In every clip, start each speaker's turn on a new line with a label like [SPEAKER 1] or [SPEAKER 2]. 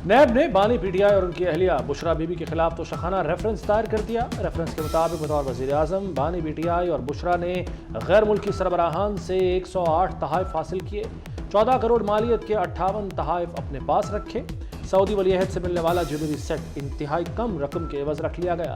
[SPEAKER 1] NAB نے بانی P T I اور ان کی اہلیہ بشرا بی بی کے خلاف توشخانہ ریفرنس دائر کر دیا۔ ریفرنس کے مطابق بطور وزیر اعظم بانی پی ٹی آئی اور بشرا نے غیر ملکی سربراہان سے 108 تحائف حاصل کیے، 14 کروڑ مالیت کے 58 تحائف اپنے پاس رکھے۔ سعودی ولی عہد سے ملنے والا جیولری سیٹ انتہائی کم رقم کے عوض رکھ لیا گیا۔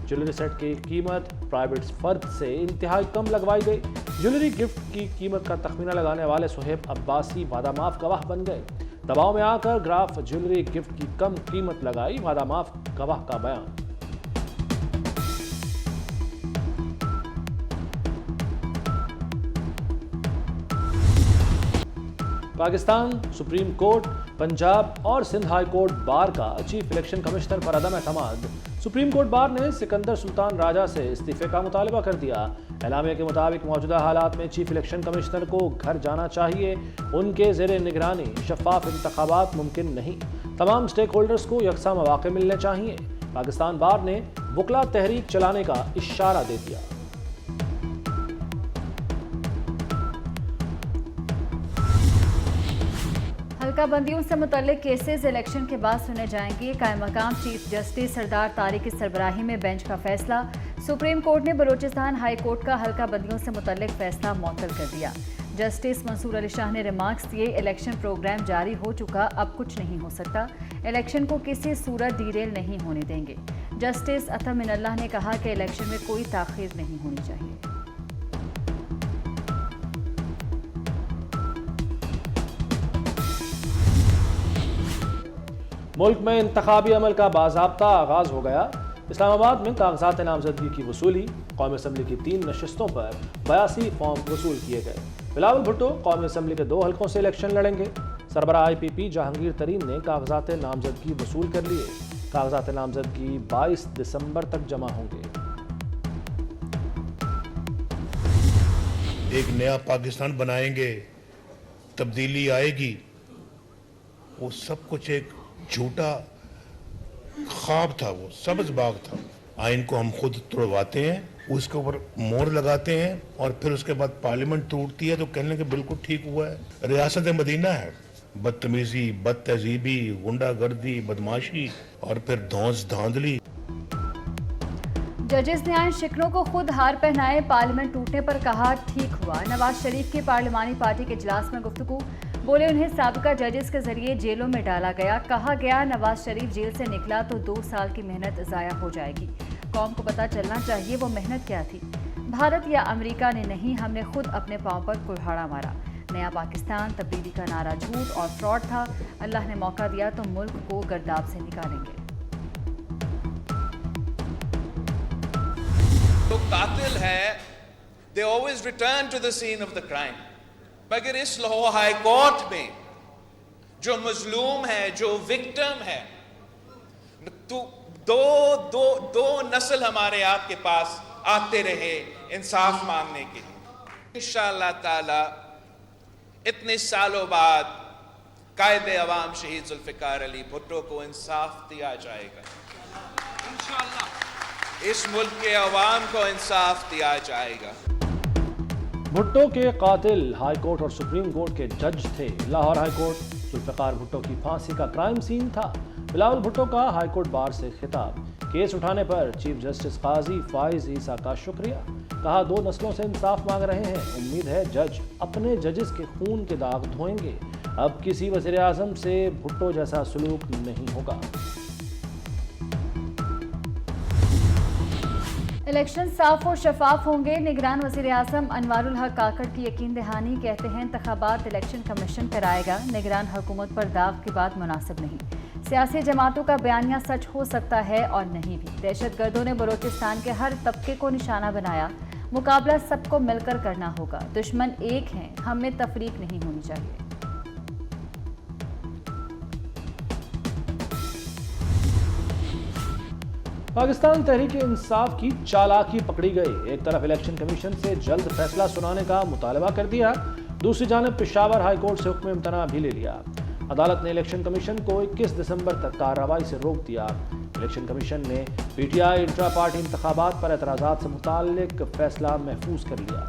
[SPEAKER 1] جیولری سیٹ کی قیمت پرائیویٹ فرد سے انتہائی کم لگوائی گئی۔ جیولری گفٹ کی قیمت کا تخمینہ لگانے والے صہیب عباسی وعدہ معاف گواہ بن گئے۔ دباؤ میں آ کر گراف جیولری گفٹ کی کم قیمت لگائی، وعدہ معاف گواہ کا بیان۔ پاکستان سپریم کورٹ، پنجاب اور سندھ ہائی کورٹ بار کا چیف الیکشن کمشنر پر عدم اعتماد۔ سپریم کورٹ بار نے سکندر سلطان راجہ سے استعفے کا مطالبہ کر دیا۔ اعلامیہ کے مطابق موجودہ حالات میں چیف الیکشن کمشنر کو گھر جانا چاہیے، ان کے زیر نگرانی شفاف انتخابات ممکن نہیں، تمام سٹیک ہولڈرز کو یکساں مواقع ملنے چاہیے۔ پاکستان بار نے وکلا تحریک چلانے کا اشارہ دے دیا۔
[SPEAKER 2] حلقہ بندیوں سے متعلق کیسز الیکشن کے بعد سنے جائیں گے۔ قائم مقام چیف جسٹس سردار طارق کی سربراہی میں بینچ کا فیصلہ۔ سپریم کورٹ نے بلوچستان ہائی کورٹ کا حلقہ بندیوں سے متعلق فیصلہ معطل کر دیا۔ جسٹس منصور علی شاہ نے ریمارکس دیے، الیکشن پروگرام جاری ہو چکا، اب کچھ نہیں ہو سکتا، الیکشن کو کسی صورت ڈیریل نہیں ہونے دیں گے۔ جسٹس اطہر من اللہ نے کہا کہ الیکشن میں کوئی تاخیر نہیں ہونی چاہیے۔
[SPEAKER 1] ملک میں انتخابی عمل کا باضابطہ آغاز ہو گیا۔ اسلام آباد میں کاغذات نامزدگی کی وصولی، قومی اسمبلی کی 3 نشستوں پر 82 فارم وصول کیے گئے۔ بلاول بھٹو قومی اسمبلی کے 2 حلقوں سے الیکشن لڑیں گے۔ سربراہ آئی پی پی جہانگیر ترین نے کاغذات نامزدگی وصول کر لیے۔ کاغذات نامزدگی 22 دسمبر تک جمع ہوں گے۔
[SPEAKER 3] ایک نیا پاکستان بنائیں گے، تبدیلی آئے گی، وہ سب کچھ ایک جھوٹا خواب تھا، وہ سبز باغ تھا۔ آئین کو ہم خود توڑواتے ہیں، اس کے اوپر مور لگاتے ہیں، اور پھر اس کے بعد پارلیمنٹ ٹوٹتی ہے تو کہنے کہ بالکل ٹھیک ہوا ہے۔ ریاست مدینہ ہے، بدتمیزی، بد تہذیبی، غنڈہ گردی، بدماشی اور پھر دھونس دھاندلی۔
[SPEAKER 2] ججز نے آئین شکنوں کو خود ہار پہنائے، پارلیمنٹ ٹوٹنے پر کہا ٹھیک ہوا۔ نواز شریف کی پارلیمانی پارٹی کے اجلاس میں گفتگو، بولے انہیں سابقہ ججز کے ذریعے جیلوں میں ڈالا گیا، کہا گیا نواز شریف جیل سے نکلا تو 2 سال کی محنت ضائع ہو جائے گی، قوم کو پتہ چلنا چاہیے وہ محنت کیا تھی۔ بھارت یا امریکہ نے نہیں، ہم نے خود اپنے پاؤں پر کلہاڑا مارا۔ نیا پاکستان تبدیلی کا نعرہ جھوٹ اور فراڈ تھا، اللہ نے موقع دیا تو ملک کو گرداب سے نکالیں گے۔
[SPEAKER 4] جو قاتل ہے they always return to the scene of the crime، مگر اس لاہور ہائی کورٹ میں جو مظلوم ہے، جو وکٹم ہے، دو نسل ہمارے آپ کے پاس آتے رہے انصاف مانگنے کے لیے۔ انشاءاللہ تعالی اتنے سالوں بعد قائد عوام شہید ذوالفقار علی بھٹو کو انصاف دیا جائے گا، انشاءاللہ اس ملک کے عوام کو انصاف دیا جائے گا۔
[SPEAKER 1] بھٹو کے قاتل ہائی کورٹ اور سپریم کورٹ کے جج تھے۔ لاہور ہائی کورٹ ذوالفقار بھٹو کی پھانسی کا کرائم سین تھا۔ بلاول بھٹو کا ہائی کورٹ بار سے خطاب، کیس اٹھانے پر چیف جسٹس قاضی فائز عیسیٰ کا شکریہ، کہا 2 نسلوں سے انصاف مانگ رہے ہیں، امید ہے جج اپنے ججز کے خون کے داغ دھوئیں گے، اب کسی وزیر اعظم سے بھٹو جیسا سلوک نہیں ہوگا۔
[SPEAKER 2] الیکشن صاف و شفاف ہوں گے، نگران وزیر اعظم انوار الحق کاکڑ کی یقین دہانی، کہتے ہیں انتخابات الیکشن کمیشن کرائے گا، نگران حکومت پر داغ کی بات مناسب نہیں۔ سیاسی جماعتوں کا بیانیہ سچ ہو سکتا ہے اور نہیں بھی۔ دہشت گردوں نے بلوچستان کے ہر طبقے کو نشانہ بنایا، مقابلہ سب کو مل کر کرنا ہوگا، دشمن ایک ہیں، ہم میں تفریق نہیں ہونی چاہیے۔
[SPEAKER 1] پاکستان تحریک انصاف کی چالاکی پکڑی گئی، ایک طرف الیکشن کمیشن سے جلد فیصلہ سنانے کا مطالبہ کر دیا، دوسری جانب پشاور ہائی کورٹ سے حکم امتناع بھی لے لیا۔ عدالت نے الیکشن کمیشن کو 21 دسمبر تک کارروائی سے روک دیا۔ الیکشن کمیشن نے P T I intra party انتخابات پر اعتراضات سے متعلق فیصلہ محفوظ کر لیا۔